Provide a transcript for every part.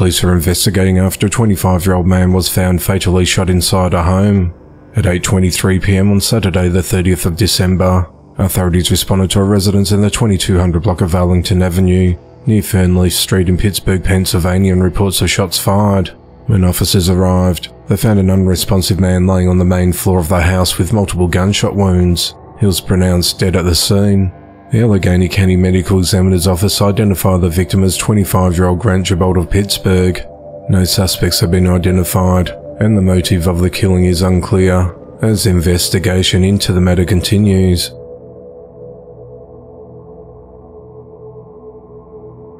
police are investigating after a 25-year-old man was found fatally shot inside a home. At 8:23 p.m. on Saturday the 30th of December, authorities responded to a residence in the 2200 block of Arlington Avenue, near Fernleaf Street in Pittsburgh, Pennsylvania, and reports of shots fired. When officers arrived, they found an unresponsive man laying on the main floor of the house with multiple gunshot wounds. He was pronounced dead at the scene. The Allegheny County Medical Examiner's Office identified the victim as 25-year-old Grant Gibault of Pittsburgh. No suspects have been identified, and the motive of the killing is unclear, as investigation into the matter continues.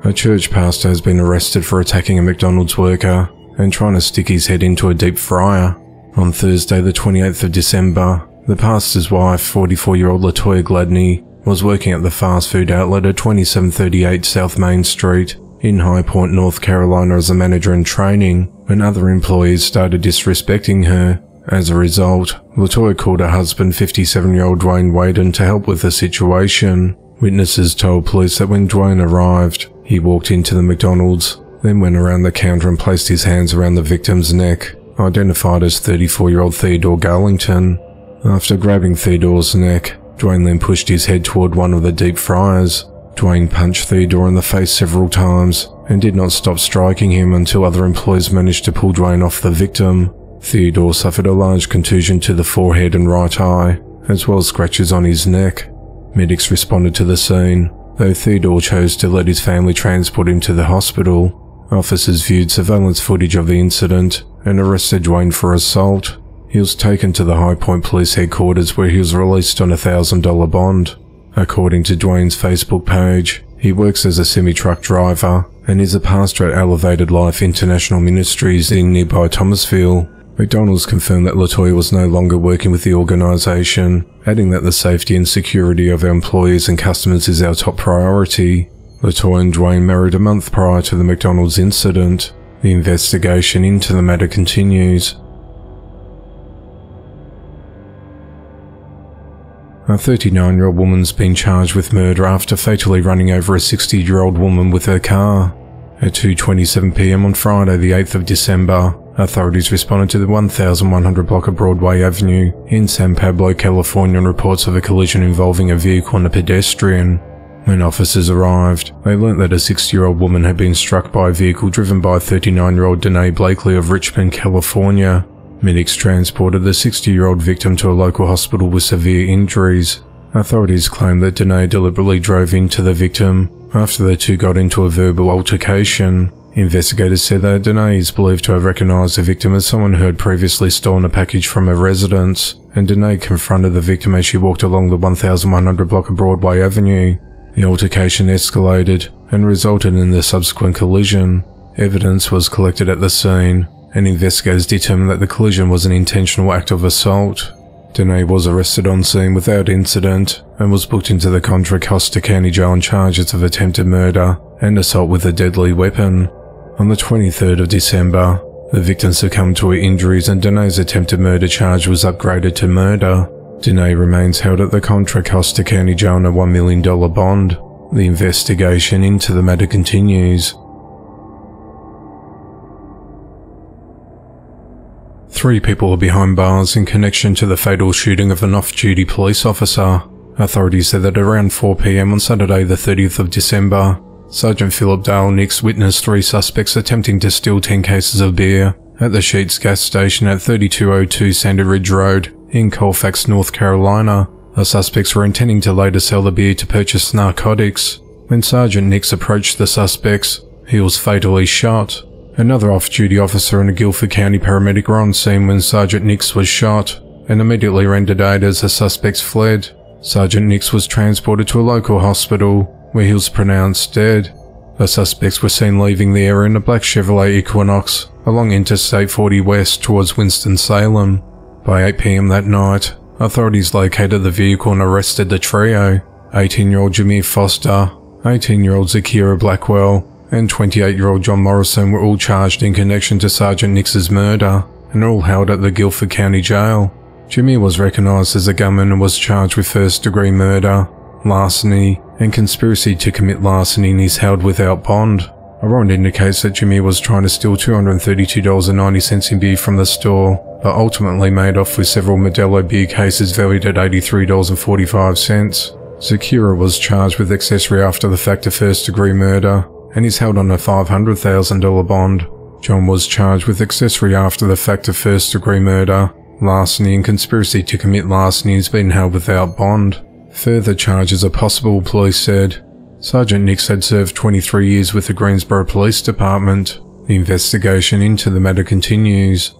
A church pastor has been arrested for attacking a McDonald's worker and trying to stick his head into a deep fryer. On Thursday the 28th of December, the pastor's wife, 44-year-old Latoya Gladney, was working at the fast food outlet at 2738 South Main Street in High Point, North Carolina as a manager in training when other employees started disrespecting her. As a result, Latoya called her husband, 57-year-old Dwayne Waden, to help with the situation. Witnesses told police that when Dwayne arrived, he walked into the McDonald's, then went around the counter and placed his hands around the victim's neck, identified as 34-year-old Theodore Garlington. After grabbing Theodore's neck, Dwayne then pushed his head toward one of the deep fryers. Dwayne punched Theodore in the face several times and did not stop striking him until other employees managed to pull Dwayne off the victim. Theodore suffered a large contusion to the forehead and right eye, as well as scratches on his neck. Medics responded to the scene, though Theodore chose to let his family transport him to the hospital. Officers viewed surveillance footage of the incident and arrested Dwayne for assault. He was taken to the High Point Police Headquarters where he was released on a $1,000 bond. According to Dwayne's Facebook page, he works as a semi-truck driver and is a pastor at Elevated Life International Ministries in nearby Thomasville. McDonald's confirmed that Latoya was no longer working with the organisation, adding that the safety and security of our employees and customers is our top priority. Latoya and Dwayne married a month prior to the McDonald's incident. The investigation into the matter continues. A 39-year-old woman's been charged with murder after fatally running over a 60-year-old woman with her car. At 2:27 p.m. on Friday the 8th of December, authorities responded to the 1100 block of Broadway Avenue in San Pablo, California, on reports of a collision involving a vehicle and a pedestrian. When officers arrived, they learnt that a 60-year-old woman had been struck by a vehicle driven by 39-year-old Danae Blakely of Richmond, California. Medics transported the 60-year-old victim to a local hospital with severe injuries. Authorities claimed that Danae deliberately drove into the victim after the two got into a verbal altercation. Investigators said that Danae is believed to have recognised the victim as someone who had previously stolen a package from a residence, and Danae confronted the victim as she walked along the 1100 block of Broadway Avenue. The altercation escalated and resulted in the subsequent collision. Evidence was collected at the scene, and investigators determined that the collision was an intentional act of assault. Danae was arrested on scene without incident and was booked into the Contra Costa County Jail on charges of attempted murder and assault with a deadly weapon. On the 23rd of December, the victim succumbed to her injuries and Danae's attempted murder charge was upgraded to murder. Danae remains held at the Contra Costa County Jail on a $1 million bond. The investigation into the matter continues. 3 people are behind bars in connection to the fatal shooting of an off-duty police officer. Authorities said that around 4 p.m. on Saturday the 30th of December, Sergeant Philip Dale Nix witnessed 3 suspects attempting to steal 10 cases of beer at the Sheetz gas station at 3202 Sandy Ridge Road in Colfax, North Carolina. The suspects were intending to later sell the beer to purchase narcotics. When Sergeant Nix approached the suspects, he was fatally shot. Another off-duty officer and a Guilford County paramedic were on scene when Sergeant Nix was shot and immediately rendered aid as the suspects fled. Sergeant Nix was transported to a local hospital where he was pronounced dead. The suspects were seen leaving the area in a black Chevrolet Equinox along Interstate 40 West towards Winston-Salem. By 8 p.m. that night, authorities located the vehicle and arrested the trio. 18-year-old Jameer Foster, 18-year-old Zakira Blackwell, and 28-year-old John Morrison were all charged in connection to Sergeant Nix's murder and are all held at the Guilford County Jail. Jameer was recognised as a gunman and was charged with first-degree murder, larceny, and conspiracy to commit larceny and is held without bond. A warrant indicates that Jimmy was trying to steal $232.90 in beer from the store, but ultimately made off with several Modelo beer cases valued at $83.45. Zakira was charged with accessory after the fact of first-degree murder, and is held on a $500,000 bond. John was charged with accessory after the fact of first-degree murder. Larceny and conspiracy to commit larceny has been held without bond. Further charges are possible, police said. Sergeant Nix had served 23 years with the Greensboro Police Department. The investigation into the matter continues.